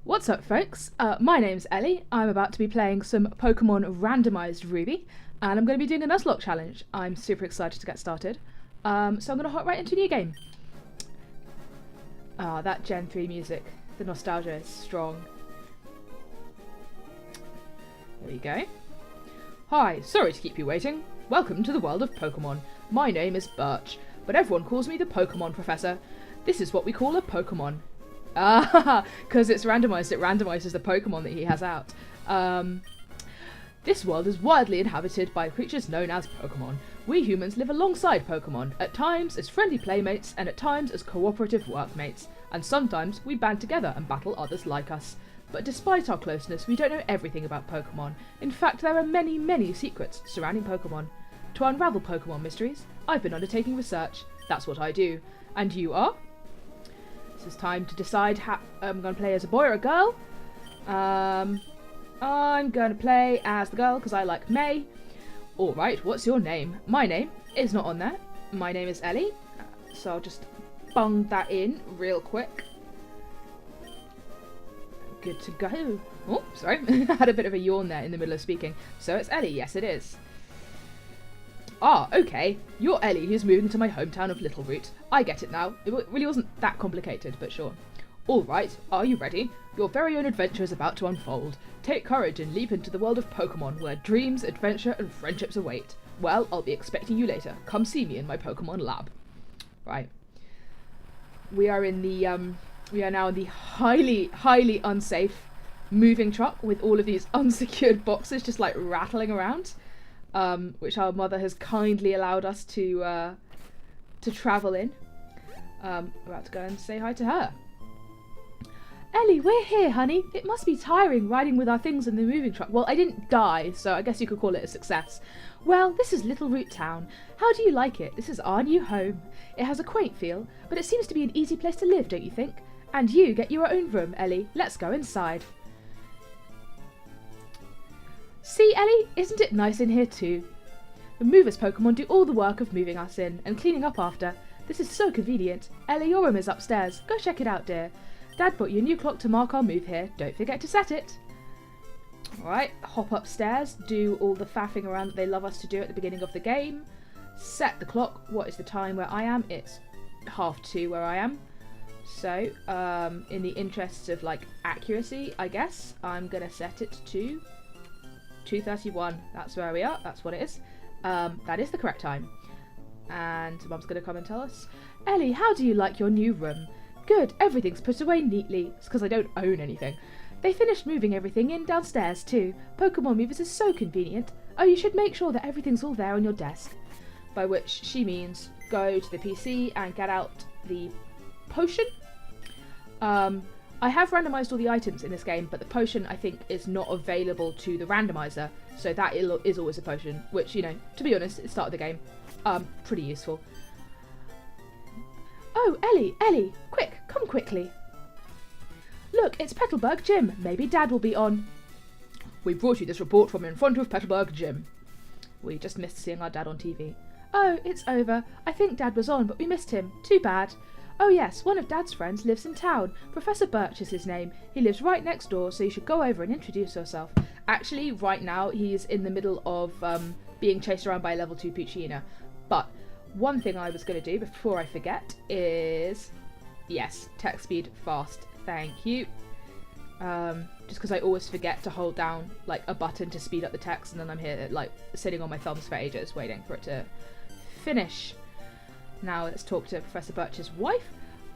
What's up, folks? My name's Ellie. I'm about to be playing some Pokemon Randomised Ruby, and I'm going to be doing a Nuzlocke challenge. I'm super excited to get started. So I'm going to hop right into a new game. That Gen 3 music. The nostalgia is strong. There we go. Hi, sorry to keep you waiting. Welcome to the world of Pokemon. My name is Birch, but everyone calls me the Pokemon Professor. This is what we call a Pokemon. Because it's randomised, it randomises the Pokemon that he has out. This world is widely inhabited by creatures known as Pokemon. We humans live alongside Pokemon, at times as friendly playmates and at times as cooperative workmates, and sometimes we band together and battle others like us. But despite our closeness, we don't know everything about Pokemon. In fact, there are many, many secrets surrounding Pokemon. To unravel Pokemon mysteries, I've been undertaking research. That's what I do. And you are? It's time to decide how I'm going to play as a boy or a girl. I'm going to play as the girl because I like May. Alright, what's your name? My name is not on there. My name is Ellie. So I'll just bung that in real quick. Good to go. Oh, sorry. I had a bit of a yawn there in the middle of speaking. So it's Ellie. Yes, it is. Ah, okay. You're Ellie, who's moving to my hometown of Littleroot. I get it now. It really wasn't that complicated, but sure. Alright, are you ready? Your very own adventure is about to unfold. Take courage and leap into the world of Pokemon, where dreams, adventure, and friendships await. Well, I'll be expecting you later. Come see me in my Pokemon lab. Right. We are in the, we are now in the highly, highly unsafe moving truck with all of these unsecured boxes just like rattling around. Which our mother has kindly allowed us to travel in. About to go and say hi to her. Ellie, we're here, honey. It must be tiring riding with our things in the moving truck. Well, I didn't die, so I guess you could call it a success. Well, this is Littleroot Town. How do you like it? This is our new home. It has a quaint feel, but it seems to be an easy place to live, don't you think? And you get your own room, Ellie. Let's go inside. See, Ellie, isn't it nice in here too? The movers Pokemon do all the work of moving us in and cleaning up after. This is so convenient. Ellie, your room is upstairs. Go check it out, dear. Dad bought you a new clock to mark our move here. Don't forget to set it. Alright, hop upstairs, do all the faffing around that they love us to do at the beginning of the game. Set the clock. What is the time where I am? It's 2:30 where I am. So, in the interests of, like, accuracy, I guess, I'm going to set it to 2:31. That's where we are. That's what it is. That is the correct time. And Mum's going to come and tell us. Ellie, how do you like your new room? Good. Everything's put away neatly. It's because I don't own anything. They finished moving everything in downstairs too. Pokemon Movers is so convenient. Oh, you should make sure that everything's all there on your desk. By which she means go to the PC and get out the potion. I have randomised all the items in this game, but the potion, I think, is not available to the randomiser, so that is always a potion, which, you know, to be honest, at the start of the game, pretty useful. Oh, Ellie, quick, come quickly. Look, it's Petalburg Gym. Maybe Dad will be on. We brought you this report from in front of Petalburg Gym. We just missed seeing our dad on TV. Oh, it's over. I think Dad was on, but we missed him. Too bad. Oh yes, one of Dad's friends lives in town. Professor Birch is his name. He lives right next door, so you should go over and introduce yourself. Actually, right now, he's in the middle of being chased around by a level 2 Poochyena. But one thing I was going to do before I forget is... Yes, text speed fast. Thank you. Just because I always forget to hold down like a button to speed up the text, and then I'm here like sitting on my thumbs for ages waiting for it to finish. Now let's talk to Professor Birch's wife.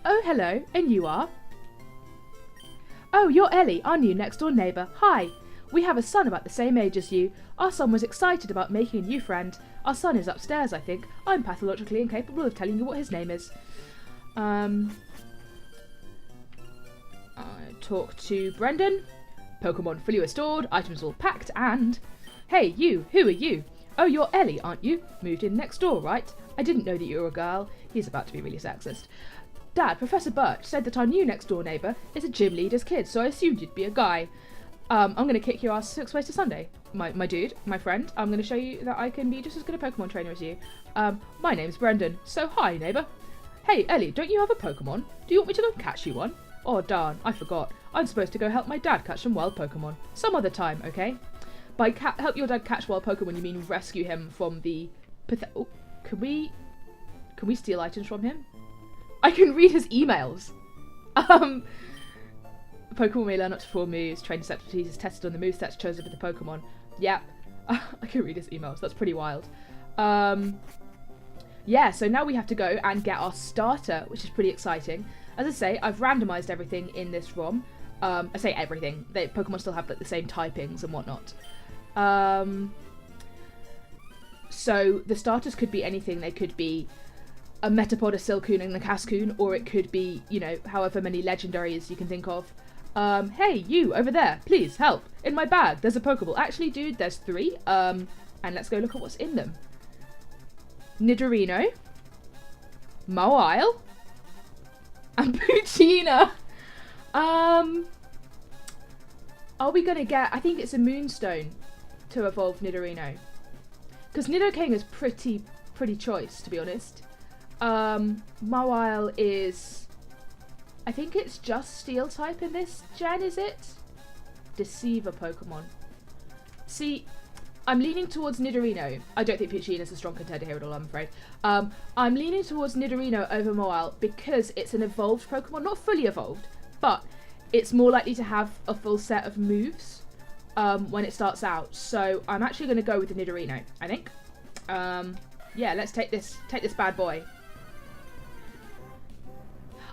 Oh, hello, and you are? Oh, you're Ellie, our new next door neighbour. Hi. We have a son about the same age as you. Our son was excited about making a new friend. Our son is upstairs, I think. I'm pathologically incapable of telling you what his name is. I talk to Brendan. Pokemon fully restored, items all packed, and... Hey, you, who are you? Oh, you're Ellie, aren't you? Moved in next door, right? I didn't know that you were a girl. He's about to be really sexist. Dad, Professor Birch said that our new next door neighbour is a gym leader's kid, so I assumed you'd be a guy. I'm going to kick your ass 6 ways to Sunday. My dude, my friend, I'm going to show you that I can be just as good a Pokemon trainer as you. My name's Brendan, so hi, neighbour. Hey, Ellie, don't you have a Pokemon? Do you want me to go catch you one? Oh, darn, I forgot. I'm supposed to go help my dad catch some wild Pokemon. Some other time, okay? By help your dad catch wild Pokemon, you mean rescue him from the... Oh, can we steal items from him? I can read his emails. Pokemon may learn up to 4 moves. Trained expertise is tested on the movesets chosen for the Pokemon. Yep. I can read his emails. That's pretty wild. Yeah, so now we have to go and get our starter, which is pretty exciting. As I say, I've randomised everything in this ROM. I say everything. Pokemon still have like the same typings and whatnot. So the starters could be anything. They could be a Metapod, a Silcoon, and a Cascoon, or it could be, you know, however many legendaries you can think of. Hey, you, over there, please, help. In my bag, there's a Pokeball. Actually, dude, there's 3. And let's go look at what's in them. Nidorino. Mawile. And Poochyena. Are we gonna get... I think it's a Moonstone to evolve Nidorino. Because Nidoking is pretty choice, to be honest. Mawile is... I think it's just Steel type in this gen, is it? Deceiver Pokemon. See, I'm leaning towards Nidorino. I don't think Poochyena is a strong contender here at all, I'm afraid. I'm leaning towards Nidorino over Mawile because it's an evolved Pokemon. Not fully evolved, but it's more likely to have a full set of moves when it starts out. So I'm actually going to go with the Nidorino, I think. Yeah, let's take this bad boy.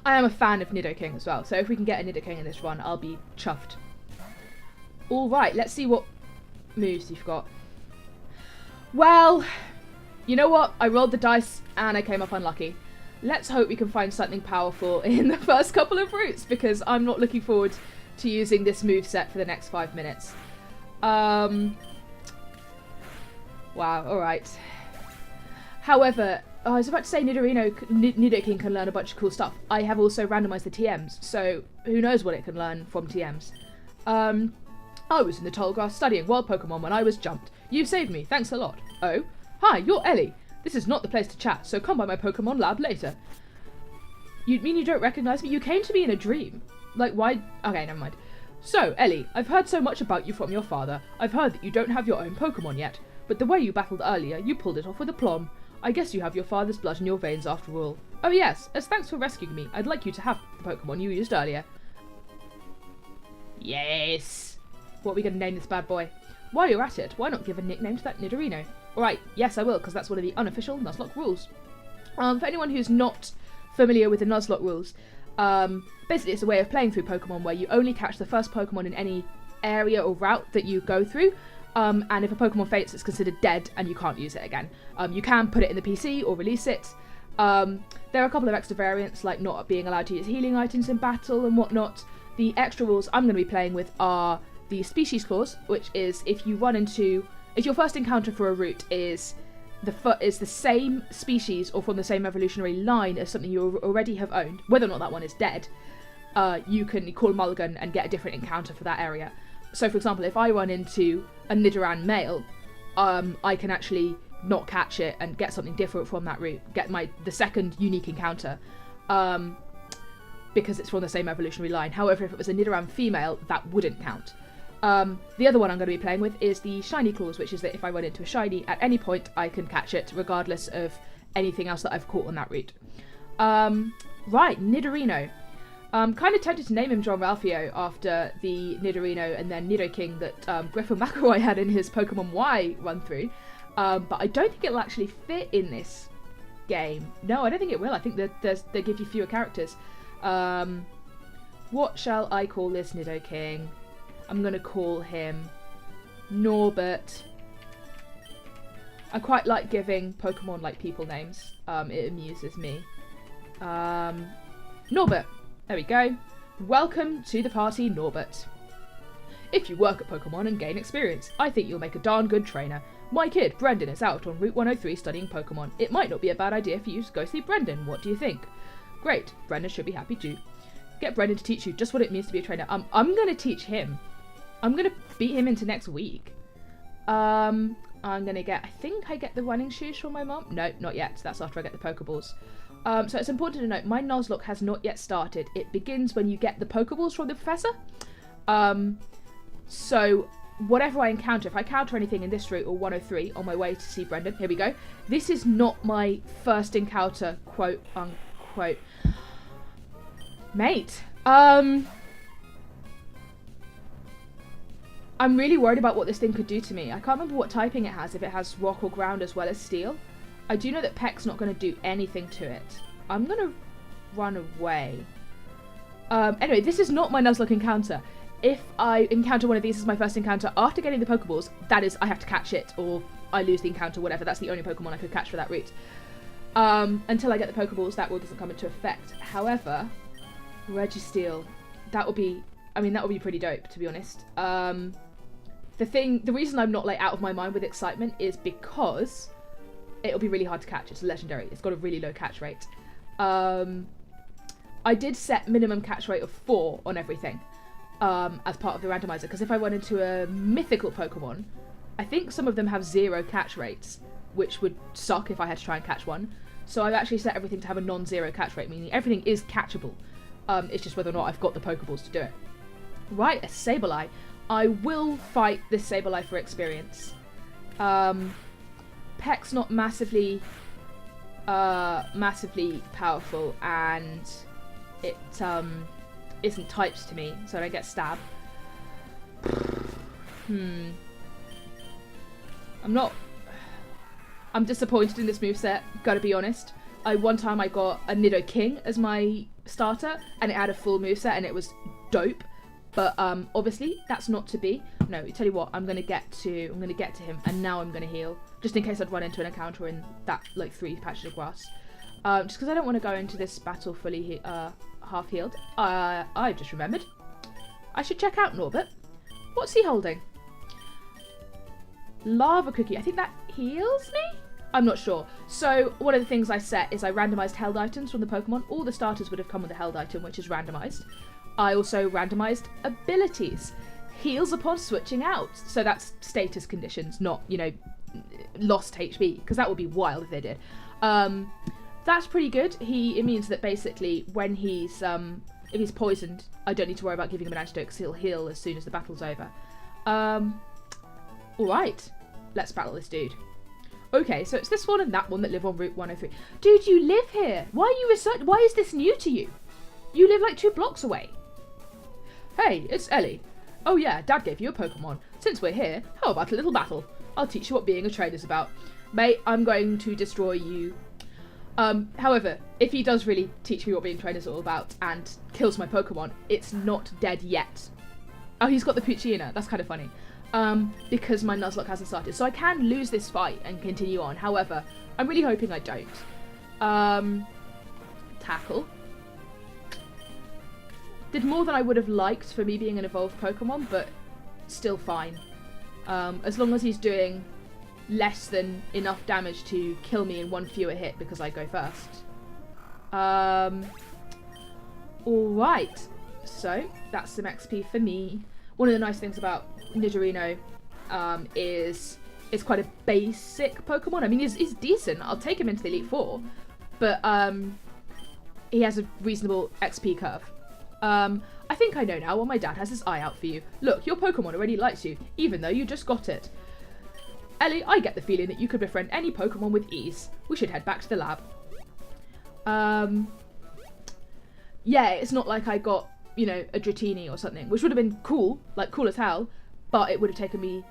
I am a fan of Nidoking as well, so if we can get a Nidoking in this run, I'll be chuffed. Alright, let's see what moves you've got. Well, you know what? I rolled the dice and I came up unlucky. Let's hope we can find something powerful in the first couple of routes, because I'm not looking forward to using this moveset for the next 5 minutes. Wow, alright. However, I was about to say Nidoking can learn a bunch of cool stuff. I have also randomised the TMs, so who knows what it can learn from TMs. I was in the tall grass studying wild Pokemon when I was jumped. You saved me, thanks a lot. Oh, hi, you're Ellie. This is not the place to chat, so come by my Pokemon lab later. You mean you don't recognise me? You came to me in a dream. Like, why? Okay, never mind. So, Ellie, I've heard so much about you from your father. I've heard that you don't have your own Pokemon yet, but the way you battled earlier, you pulled it off with aplomb. I guess you have your father's blood in your veins after all. Oh yes, as thanks for rescuing me, I'd like you to have the Pokemon you used earlier. Yes! What are we going to name this bad boy? While you're at it, why not give a nickname to that Nidorino? Alright, yes I will, because that's one of the unofficial Nuzlocke rules. For anyone who's not familiar with the Nuzlocke rules, basically it's a way of playing through Pokemon where you only catch the first Pokemon in any area or route that you go through, and if a Pokemon faints, it's considered dead and you can't use it again. You can put it in the PC or release it. There are a couple of extra variants, like not being allowed to use healing items in battle and whatnot. The extra rules I'm going to be playing with are the species clause, which is if your first encounter for a route is the same species or from the same evolutionary line as something you already have owned, whether or not that one is dead, you can call Mulligan and get a different encounter for that area. So, for example, if I run into a Nidoran male, I can actually not catch it and get something different from that route, get the second unique encounter, because it's from the same evolutionary line. However, if it was a Nidoran female, that wouldn't count. The other one I'm going to be playing with is the shiny claws, which is that if I run into a shiny at any point, I can catch it regardless of anything else that I've caught on that route. Right, Nidorino. Kind of tempted to name him John Ralphio after the Nidorino and then Nidoking that Griffin McElroy had in his Pokemon Y run through. But I don't think it'll actually fit in this game. No, I don't think it will. I think that they give you fewer characters. What shall I call this Nidoking? I'm going to call him Norbert. I quite like giving Pokemon like people names. It amuses me. Norbert. There we go. Welcome to the party, Norbert. If you work at Pokemon and gain experience, I think you'll make a darn good trainer. My kid, Brendan, is out on Route 103 studying Pokemon. It might not be a bad idea for you to go see Brendan. What do you think? Great. Brendan should be happy too. Get Brendan to teach you just what it means to be a trainer. I'm going to teach him. I'm going to beat him into next week. I'm going to get... I think I get the running shoes from my mum. No, not yet. That's after I get the Pokeballs. So it's important to note, my Nuzlocke has not yet started. It begins when you get the Pokeballs from the professor. So whatever I encounter, if I encounter anything in this route or 103 on my way to see Brendan, here we go. This is not my first encounter, quote unquote. Mate, I'm really worried about what this thing could do to me. I can't remember what typing it has, if it has rock or ground as well as steel. I do know that Peck's not going to do anything to it. I'm going to run away. Anyway, this is not my Nuzlocke encounter. If I encounter one of these as my first encounter after getting the Pokeballs, that is, I have to catch it, or I lose the encounter, whatever. That's the only Pokemon I could catch for that route. Until I get the Pokeballs, that rule doesn't come into effect. However, Registeel, that would be, I mean, that would be pretty dope, to be honest. The reason I'm not, like, out of my mind with excitement is because it'll be really hard to catch. It's a legendary. It's got a really low catch rate. I did set minimum catch rate of 4 on everything as part of the randomizer, because if I run into a mythical Pokemon, I think some of them have 0 catch rates, which would suck if I had to try and catch one. So I've actually set everything to have a non-zero catch rate, meaning everything is catchable. It's just whether or not I've got the Pokeballs to do it. Right, a Sableye. I will fight this Sableye for experience. Peck's not massively powerful, and it isn't typed to me, so I don't get Stab. I'm disappointed in this moveset, gotta be honest. One time I got a Nidoking as my starter, and it had a full moveset, and it was dope. But obviously that's not to be. No, tell you what, I'm gonna get to him, and now I'm gonna heal, just in case I'd run into an encounter in that like 3 patches of grass. Just because I don't want to go into this battle fully half healed. I've just remembered. I should check out Norbert. What's he holding? Lava Cookie. I think that heals me? I'm not sure. So one of the things I set is I randomized held items from the Pokemon. All the starters would have come with a held item, which is randomized. I also randomized abilities. Heals upon switching out. So that's status conditions, not, you know, lost HP, because that would be wild if they did. That's pretty good. It means that basically when he's if he's poisoned, I don't need to worry about giving him an antidote because he'll heal as soon as the battle's over. Alright, let's battle this dude. Okay, so it's this one and that one that live on Route 103. Dude, you live here! Why are you why is this new to you? You live like 2 blocks away. Hey, it's Ellie. Oh yeah, Dad gave you a Pokemon. Since we're here, how about a little battle? I'll teach you what being a trainer's about. Mate, I'm going to destroy you. However, if he does really teach me what being a trainer's all about and kills my Pokemon, it's not dead yet. Oh, he's got the Poochyena. That's kind of funny. Because my Nuzlocke hasn't started. So I can lose this fight and continue on. However, I'm really hoping I don't. Tackle. Did more than I would have liked for me being an evolved Pokemon, but still fine. As long as he's doing less than enough damage to kill me in 1 fewer hit because I go first. Alright, so that's some XP for me. One of the nice things about Nidorino is it's quite a basic Pokemon. I mean, he's decent. I'll take him into the Elite Four, but he has a reasonable XP curve. I think I know now why my dad has his eye out for you. Look, your Pokemon already likes you, even though you just got it. Ellie, I get the feeling that you could befriend any Pokemon with ease. We should head back to the lab. Yeah, it's not like I got, you know, a Dratini or something, which would have been cool, like cool as hell, but it would have taken me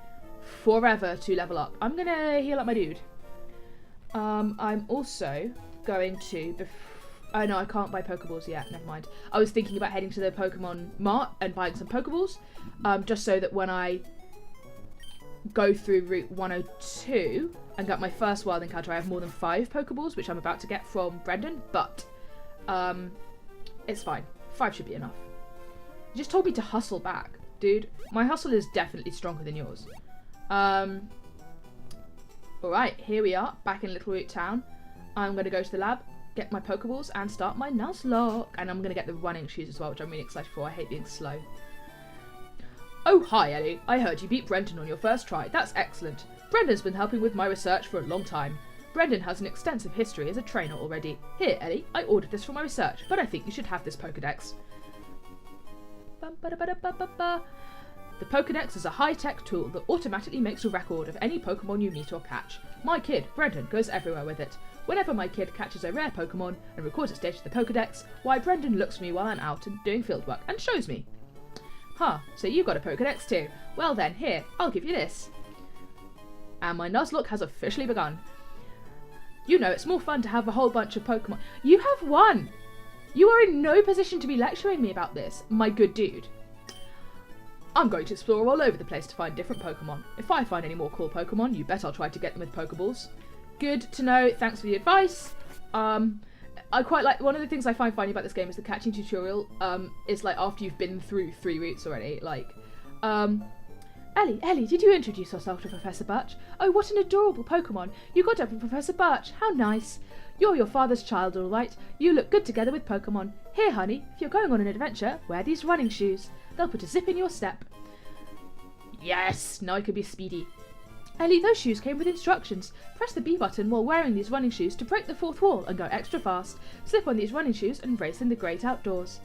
forever to level up. I'm gonna heal up my dude. I'm also going to... Oh no, I can't buy Pokeballs yet, never mind. I was thinking about heading to the Pokemon Mart and buying some Pokeballs, just so that when I go through Route 102 and get my first wild encounter, I have more than 5 Pokeballs, which I'm about to get from Brendan, but it's fine. 5 should be enough. You just told me to hustle back. Dude, my hustle is definitely stronger than yours. Alright, here we are, back in Little Root Town. I'm going to go to the lab, get my Pokeballs, and start my Nuzlocke. And I'm going to get the running shoes as well, which I'm really excited for. I hate being slow. Oh, hi, Ellie. I heard you beat Brendan on your first try. That's excellent. Brendan's been helping with my research for a long time. Brendan has an extensive history as a trainer already. Here, Ellie, I ordered this for my research, but I think you should have this Pokedex. The Pokedex is a high-tech tool that automatically makes a record of any Pokemon you meet or catch. My kid, Brendan, goes everywhere with it. Whenever my kid catches a rare Pokemon and records its data to the Pokedex, why, Brendan looks for me while I'm out and doing fieldwork and shows me. Huh, so you've got a Pokedex too. Well then, here, I'll give you this. And my Nuzlocke has officially begun. You know, it's more fun to have a whole bunch of Pokemon. You have one! You are in no position to be lecturing me about this, my good dude. I'm going to explore all over the place to find different Pokemon. If I find any more cool Pokemon, you bet I'll try to get them with Pokeballs. Good to know, thanks for the advice. I quite like, one of the things I find funny about this game is the catching tutorial, is like after you've been through 3 routes already, like, Ellie, did you introduce yourself to Professor Birch? Oh, what an adorable Pokemon. You got up with Professor Birch, how nice. You're your father's child, all right. You look good together with Pokemon. Here, honey, if you're going on an adventure, wear these running shoes. They'll put a zip in your step. Yes, now I can be speedy. Ellie, those shoes came with instructions. Press the B button while wearing these running shoes to break the 4th wall and go extra fast. Slip on these running shoes and race in the great outdoors.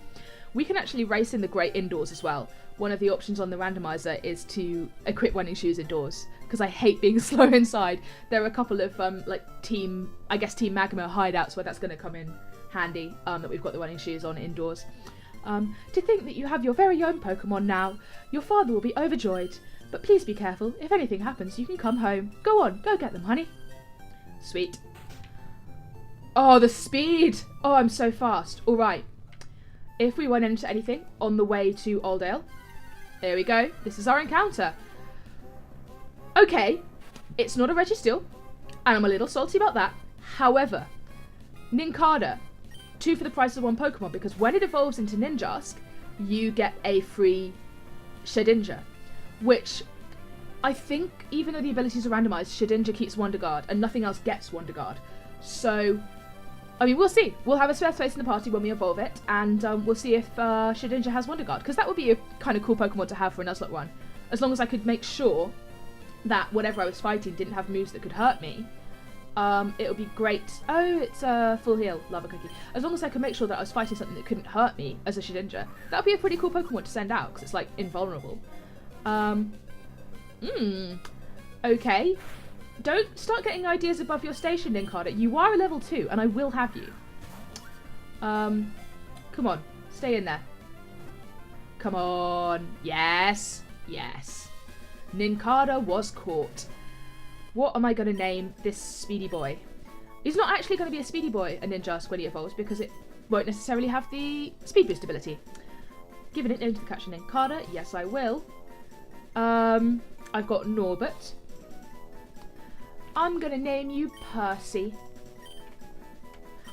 We can actually race in the great indoors as well. One of the options on the randomizer is to equip running shoes indoors, because I hate being slow inside. There are a couple of like Team Magma hideouts where that's going to come in handy, that we've got the running shoes on indoors. To think that you have your very own Pokemon now. Your father will be overjoyed. But please be careful. If anything happens, you can come home. Go on, go get them, honey. Sweet. Oh, the speed! Oh, I'm so fast. All right. If we run into anything on the way to Oldale, there we go. This is our encounter. Okay, it's not a Registeel, and I'm a little salty about that. However, Nincada, 2 for the price of 1 Pokemon, because when it evolves into Ninjask, you get a free Shedinja, which I think, even though the abilities are randomized, Shedinja keeps Wonder Guard, and nothing else gets Wonder Guard. So, I mean, we'll see. We'll have a spare space in the party when we evolve it, and we'll see if Shedinja has Wonder Guard, because that would be a kind of cool Pokemon to have for a Nuzlocke run. As long as I could make sure that whatever I was fighting didn't have moves that could hurt me, it would be great. Oh, it's full heal, Lava Cookie. As long as I could make sure that I was fighting something that couldn't hurt me as a Shedinja, that would be a pretty cool Pokemon to send out, because it's, like, invulnerable. Okay. Don't start getting ideas above your station, Nincada. You are a level 2, and I will have you. Come on. Stay in there. Come on. Yes. Yes. Nincada was caught. What am I going to name this speedy boy? He's not actually going to be a speedy boy, a Ninjask, when he evolves, because it won't necessarily have the speed boost ability. Giving it name to the catcher Nincada. Yes, I will. I've got Norbert. I'm going to name you Percy.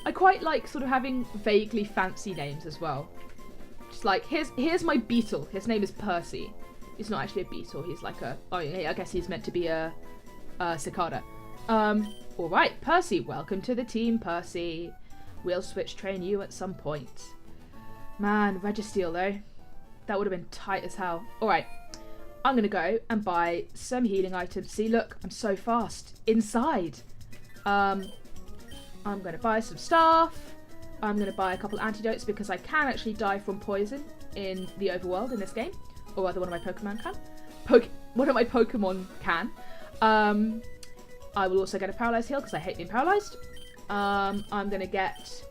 I quite like sort of having vaguely fancy names as well. Just like, here's my beetle. His name is Percy. He's not actually a beetle. He's like a... Oh, yeah, I guess he's meant to be a cicada. Alright, Percy. Welcome to the team, Percy. We'll switch train you at some point. Man, Registeel, though. That would have been tight as hell. Alright. I'm going to go and buy some healing items. See, look, I'm so fast. Inside. I'm going to buy some stuff. I'm going to buy a couple antidotes because I can actually die from poison in the overworld in this game. Or rather, one of my Pokemon can. One of my Pokemon can. I will also get a paralyzed heal because I hate being paralyzed. I'm going to get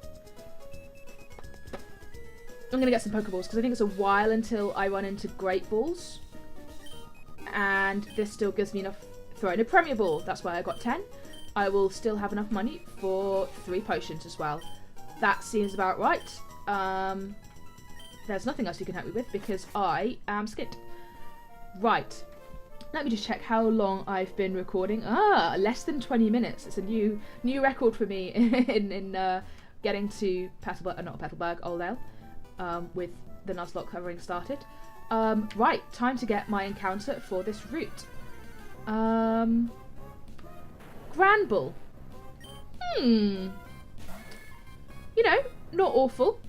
some Pokeballs because I think it's a while until I run into Great Balls. And this still gives me enough. Throwing a Premier Ball. That's why I got 10. I will still have enough money for 3 potions as well. That seems about right. There's nothing else you can help me with because I am skint. Right. Let me just check how long I've been recording. Less than 20 minutes. It's a new record for me in getting to Petalburg, Oldale, with the Nuzlocke covering started. Right, time to get my encounter for this route. Granbull. You know, not awful.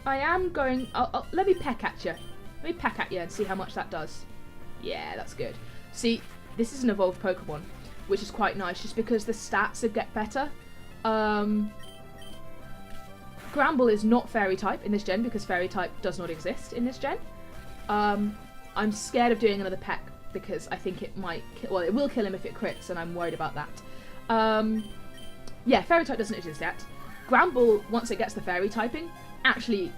I am going... let me peck at you. Let me peck at you and see how much that does. Yeah, that's good. See, this is an evolved Pokemon, which is quite nice, just because the stats get better. Granbull is not Fairy type in this gen, because Fairy type does not exist in this gen. I'm scared of doing another peck, because I think it might... Well, it will kill him if it crits, and I'm worried about that. Yeah, Fairy type doesn't exist yet. Granbull, once it gets the Fairy typing, actually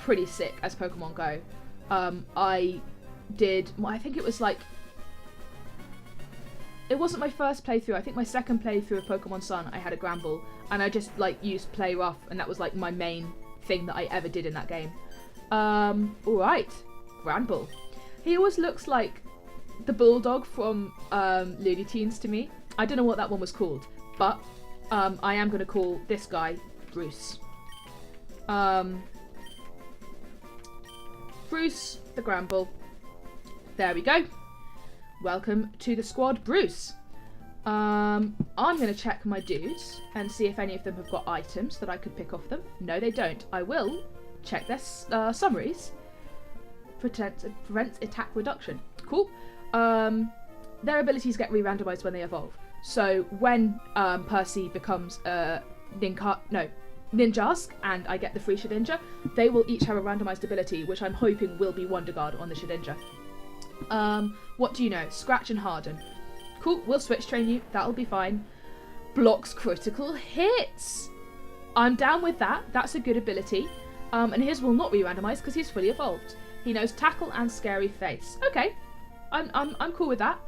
pretty sick as Pokemon go. I think it was like... It wasn't my first playthrough. I think my second playthrough of Pokemon Sun, I had a Granbull, and I just like used Play Rough, and that was like my main thing that I ever did in that game. Alright, Granbull. He always looks like the Bulldog from Looney Tunes to me. I don't know what that one was called, but I am going to call this guy Bruce. Bruce the Granbull. There we go. Welcome to the squad, Bruce. I'm going to check my dudes and see if any of them have got items that I could pick off them. No, they don't. I will check their summaries. Prevents attack reduction. Cool. Their abilities get re-randomized when they evolve. So when Percy becomes Ninjask and I get the free Shedinja, they will each have a randomized ability, which I'm hoping will be Wonder Guard on the Shedinja. What do you know? Scratch and Harden. Cool, we'll switch train you. That'll be fine. Blocks critical hits. I'm down with that. That's a good ability. And his will not be randomized because he's fully evolved. He knows Tackle and Scary Face. Okay, I'm cool with that.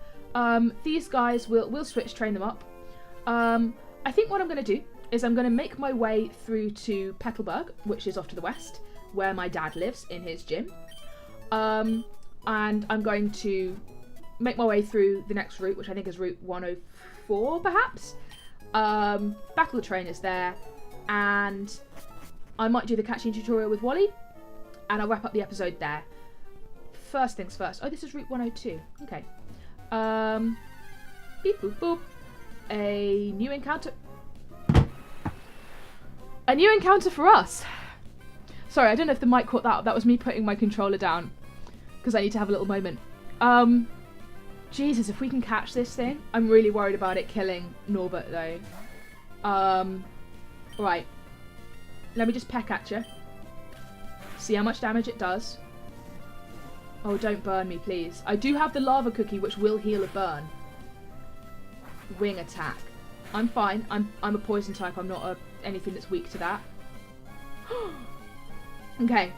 These guys we'll switch train them up. I think what I'm going to do is I'm going to make my way through to Petalburg, which is off to the west, where my dad lives in his gym. And I'm going to make my way through the next route, which I think is Route 104, perhaps. Battle Train is there, and I might do the catching tutorial with Wally, and I'll wrap up the episode there. First things first. Oh, this is Route 102. Okay. Beep boop boop. A new encounter. A new encounter for us. Sorry, I don't know if the mic caught that. That was me putting my controller down, because I need to have a little moment. Jesus, if we can catch this thing. I'm really worried about it killing Norbert, though. Right. Let me just peck at you. See how much damage it does. Oh, don't burn me, please. I do have the lava cookie, which will heal a burn. Wing attack. I'm fine. I'm a poison type. I'm not anything that's weak to that. Okay.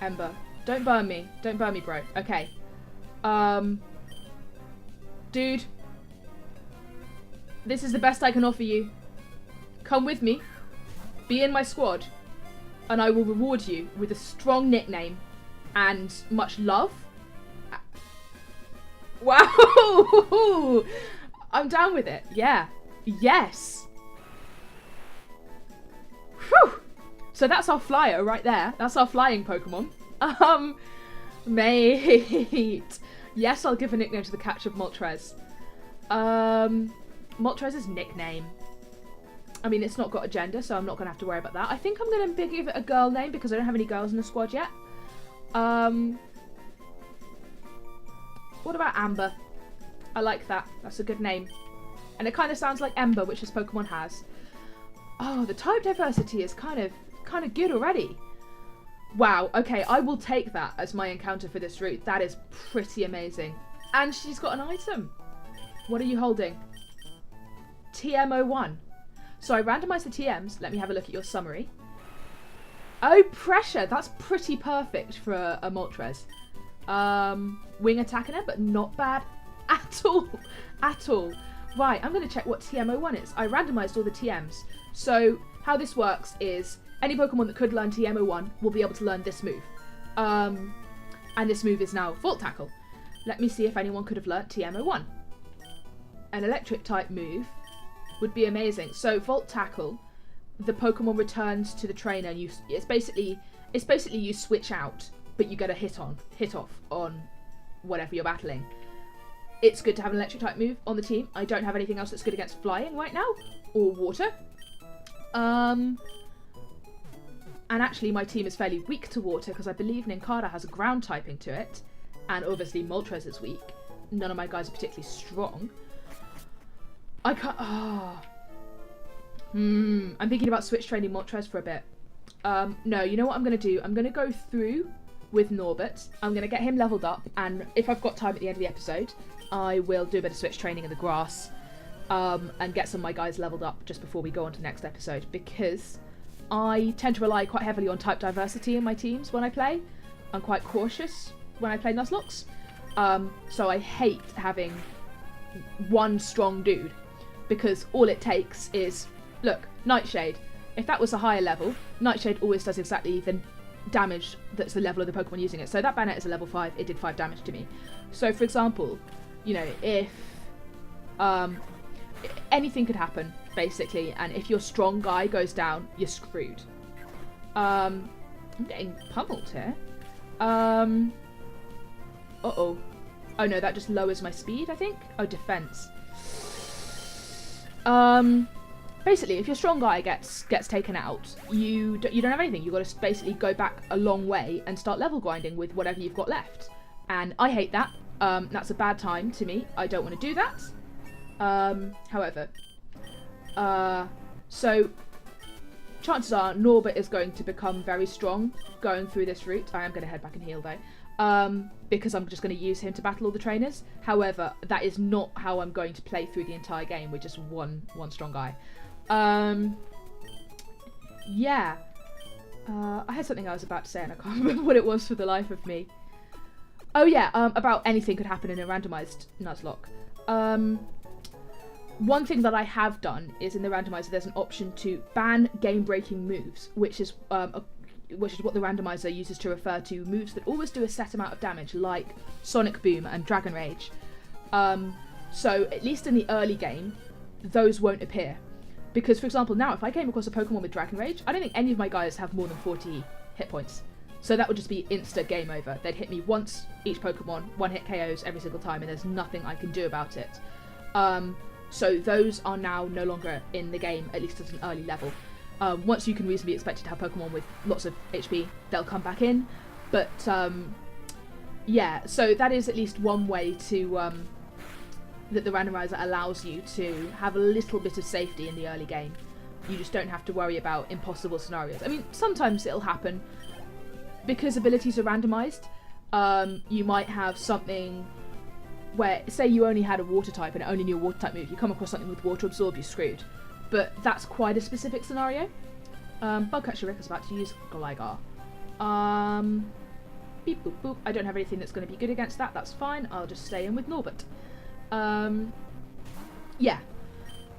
Ember. Don't burn me. Don't burn me, bro. Okay. Dude. This is the best I can offer you. Come with me. Be in my squad. And I will reward you with a strong nickname and much love. Wow! I'm down with it. Yeah. Yes. Whew. So that's our flyer right there. That's our flying Pokemon. Mate. Yes, I'll give a nickname to the catch of Moltres. Moltres' nickname. I mean, it's not got a gender, so I'm not going to have to worry about that. I think I'm going to give it a girl name because I don't have any girls in the squad yet. What about Amber? I like that. That's a good name. And it kind of sounds like Ember, which this Pokemon has. Oh, the type diversity is kind of kind of good already. Wow, okay, I will take that as my encounter for this route. That is pretty amazing. And she's got an item. What are you holding? TM01. So I randomised the TMs. Let me have a look at your summary. Oh, pressure. That's pretty perfect for a Moltres. Wing attack in it, but not bad at all. At all. Right, I'm going to check what TM01 is. I randomised all the TMs. So how this works is any Pokemon that could learn TM01 will be able to learn this move. And this move is now Volt Tackle. Let me see if anyone could have learnt TM01. An electric type move would be amazing. So Volt Tackle, the Pokemon returns to the trainer and it's basically you switch out, but you get a hit off on whatever you're battling. It's good to have an electric type move on the team. I don't have anything else that's good against flying right now, or water. And actually my team is fairly weak to water because I believe Nincada has a ground typing to it, and obviously Moltres is weak. None of my guys are particularly strong. I can't... I'm thinking about switch training Moltres for a bit. No, you know what I'm going to do? I'm going to go through with Norbert. I'm going to get him leveled up, and if I've got time at the end of the episode, I will do a bit of switch training in the grass, and get some of my guys leveled up just before we go on to the next episode, because I tend to rely quite heavily on type diversity in my teams when I play. I'm quite cautious when I play Nuzlocke. So I hate having one strong dude, because all it takes is, look, Nightshade. If that was a higher level, Nightshade always does exactly the damage that's the level of the Pokemon using it. So that Banette is a level 5, it did 5 damage to me. So for example, you know, if anything could happen, basically, and if your strong guy goes down, you're screwed. I'm getting pummeled here. Uh-oh. Oh no, that just lowers my speed, I think? Oh, defense. Basically, if your strong guy gets taken out, you don't have anything. You've got to basically go back a long way and start level grinding with whatever you've got left. And I hate that. That's a bad time to me. I don't want to do that. However, so chances are Norbert is going to become very strong going through this route. I am going to head back and heal though, because I'm just going to use him to battle all the trainers. However, that is not how I'm going to play through the entire game with just one strong guy. Yeah. I had something I was about to say and I can't remember what it was for the life of me. Oh yeah, about anything could happen in a randomised Nuzlocke. One thing that I have done is in the randomizer there's an option to ban game-breaking moves, which is what the randomizer uses to refer to moves that always do a set amount of damage, like Sonic Boom and Dragon Rage. So at least in the early game, those won't appear. Because, for example, now if I came across a Pokemon with Dragon Rage, I don't think any of my guys have more than 40 hit points. So that would just be insta game over. They'd hit me once, each Pokemon, one hit KOs every single time, and there's nothing I can do about it. So those are now no longer in the game, at least at an early level. Once you can reasonably expect to have Pokemon with lots of HP, they'll come back in. But, yeah, so that is at least one way to... that the randomizer allows you to have a little bit of safety in the early game. You just don't have to worry about impossible scenarios. I mean, sometimes it'll happen. Because abilities are randomised, you might have something where, say you only had a water type and it only knew a water type move, you come across something with water absorb, you're screwed. But that's quite a specific scenario. Bugcatcher Rick is about to use Gligar. Beep boop boop. I don't have anything that's going to be good against that, that's fine, I'll just stay in with Norbert. Yeah.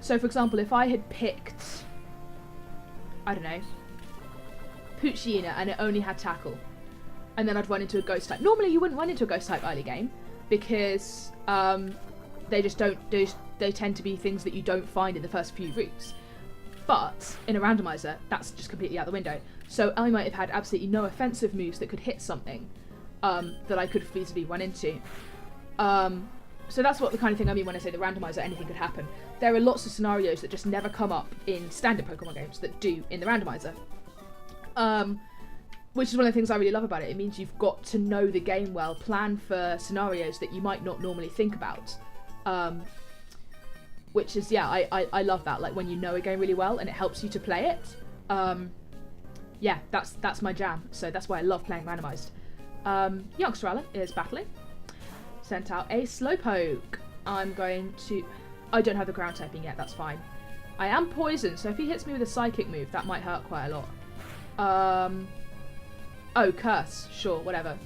So for example, if I had picked, I don't know, Poochyena and it only had Tackle, and then I'd run into a Ghost type. Normally you wouldn't run into a Ghost type early game, because they just don't, they tend to be things that you don't find in the first few routes. But in a randomizer, that's just completely out the window. So I might have had absolutely no offensive moves that could hit something that I could feasibly run into. So that's what the kind of thing I mean when I say the randomizer, anything could happen. There are lots of scenarios that just never come up in standard Pokemon games that do in the randomizer. Which is one of the things I really love about it. It means you've got to know the game well, plan for scenarios that you might not normally think about. Which is, yeah, I love that, like when you know a game really well and it helps you to play it. yeah, that's my jam. So that's why I love playing randomised. Youngster is battling. Sent out a Slowpoke. I'm going to... I don't have the ground typing yet, that's fine. I am poisoned, so if he hits me with a psychic move, that might hurt quite a lot. Oh, curse. Sure, whatever.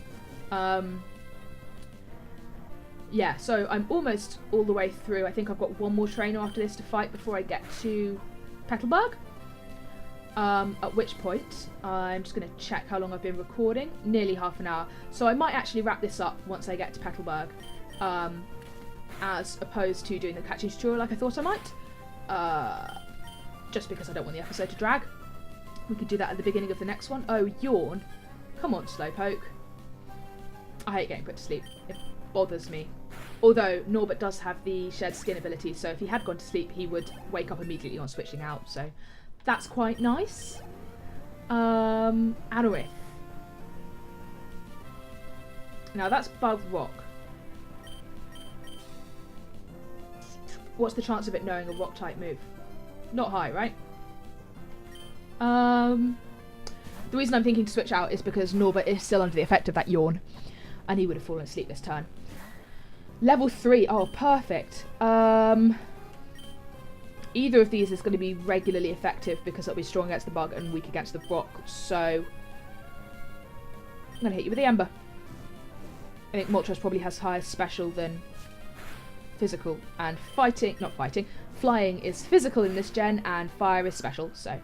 Yeah, so I'm almost all the way through. I think I've got one more trainer after this to fight before I get to Petalburg. At which point, I'm just going to check how long I've been recording. Nearly half an hour. So I might actually wrap this up once I get to Petalburg. As opposed to doing the catching tutorial like I thought I might. Just because I don't want the episode to drag. We could do that at the beginning of the next one. Oh, yawn. Come on, Slowpoke. I hate getting put to sleep. It bothers me. Although, Norbert does have the shed skin ability, so if he had gone to sleep, he would wake up immediately on switching out, so that's quite nice. Anorith. Now, that's Bug Rock. What's the chance of it knowing a rock-type move? Not high, right? The reason I'm thinking to switch out is because Norbert is still under the effect of that yawn, and he would have fallen asleep this turn. Level 3, oh perfect. Either of these is going to be regularly effective because it'll be strong against the bug and weak against the rock, so I'm going to hit you with the Ember. I think Moltres probably has higher special than physical, and flying is physical in this gen and fire is special, so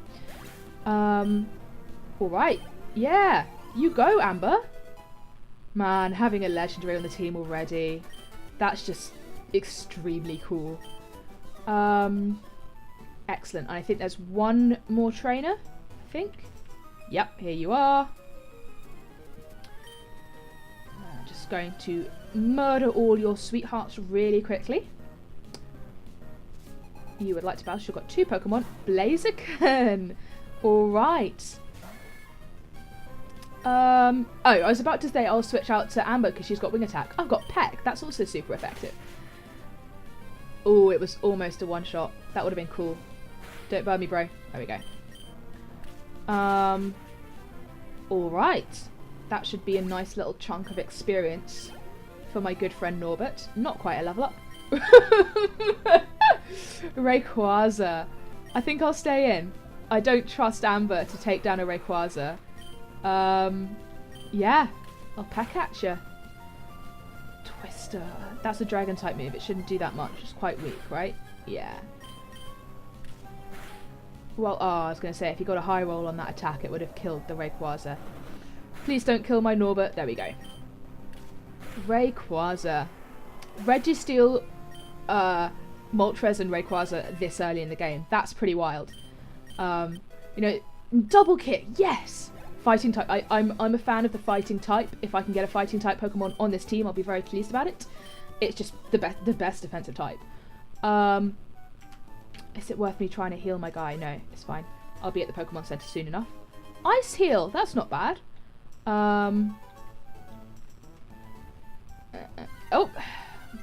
alright, yeah, you go Amber. Man, having a legendary on the team already, that's just extremely cool. Excellent, and I think there's one more trainer, I think. Yep, here you are. Just going to murder all your sweethearts really quickly. You would like to battle. You've got 2 Pokemon. Blaziken! Alright. Oh, I was about to say I'll switch out to Amber because she's got Wing Attack. I've got Peck. That's also super effective. Oh, it was almost a one-shot. That would have been cool. Don't burn me, bro. There we go. Alright. That should be a nice little chunk of experience for my good friend Norbert. Not quite a level up. Rayquaza. I think I'll stay in. I don't trust Amber to take down a Rayquaza. Yeah. I'll peck at you. Twister. That's a dragon type move. It shouldn't do that much. It's quite weak, right? Yeah. Well, I was going to say, if you got a high roll on that attack, it would have killed the Rayquaza. Please don't kill my Norbert. There we go. Rayquaza. Registeel, Moltres and Rayquaza this early in the game. That's pretty wild. You know, double kick, yes! Fighting type. I'm a fan of the fighting type. If I can get a fighting type Pokemon on this team, I'll be very pleased about it. It's just the best defensive type. Is it worth me trying to heal my guy? No, it's fine. I'll be at the Pokemon Center soon enough. Ice Heal, that's not bad. Oh,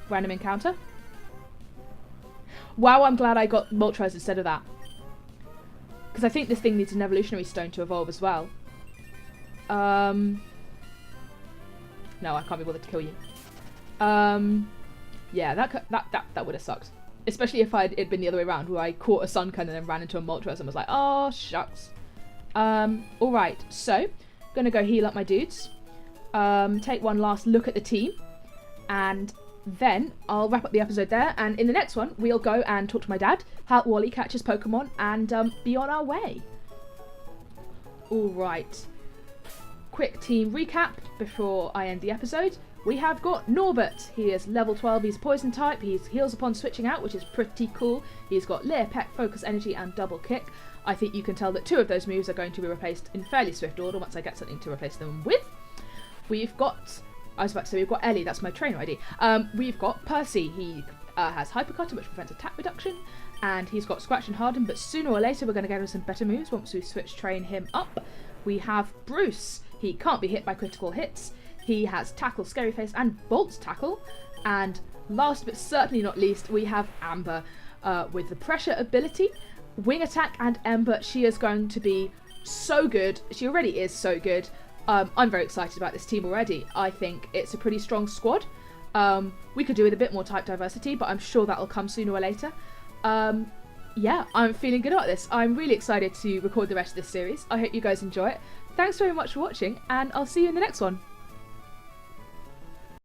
random encounter. Wow, I'm glad I got Moltres instead of that. Because I think this thing needs an evolutionary stone to evolve as well. No, I can't be bothered to kill you. Yeah, that would have sucked. Especially if it'd been the other way around, where I caught a Sunkern and then ran into a Moltres and was like, oh, shucks. Alright, so, gonna go heal up my dudes. Take one last look at the team. And then I'll wrap up the episode there. And in the next one, we'll go and talk to my dad, help Wally catch his Pokemon, and be on our way. Alright. Quick team recap before I end the episode. We have got Norbert. He is level 12. He's poison type. He heals upon switching out, which is pretty cool. He's got Leer, Peck, Focus Energy, and Double Kick. I think you can tell that 2 of those moves are going to be replaced in fairly swift order once I get something to replace them with. We've got... I was about to say we've got Ellie. That's my trainer ID. We've got Percy. He has Hypercutter, which prevents attack reduction. And he's got Scratch and Harden. But sooner or later, we're going to get him some better moves once we switch train him up. We have Bruce. He can't be hit by critical hits. He has Tackle, Scary Face, and Bolt Tackle. And last but certainly not least, we have Amber with the Pressure ability, Wing Attack, and Ember. She is going to be so good. She already is so good. I'm very excited about this team already. I think it's a pretty strong squad. We could do with a bit more type diversity, but I'm sure that'll come sooner or later. Yeah, I'm feeling good about this. I'm really excited to record the rest of this series. I hope you guys enjoy it. Thanks very much for watching, and I'll see you in the next one.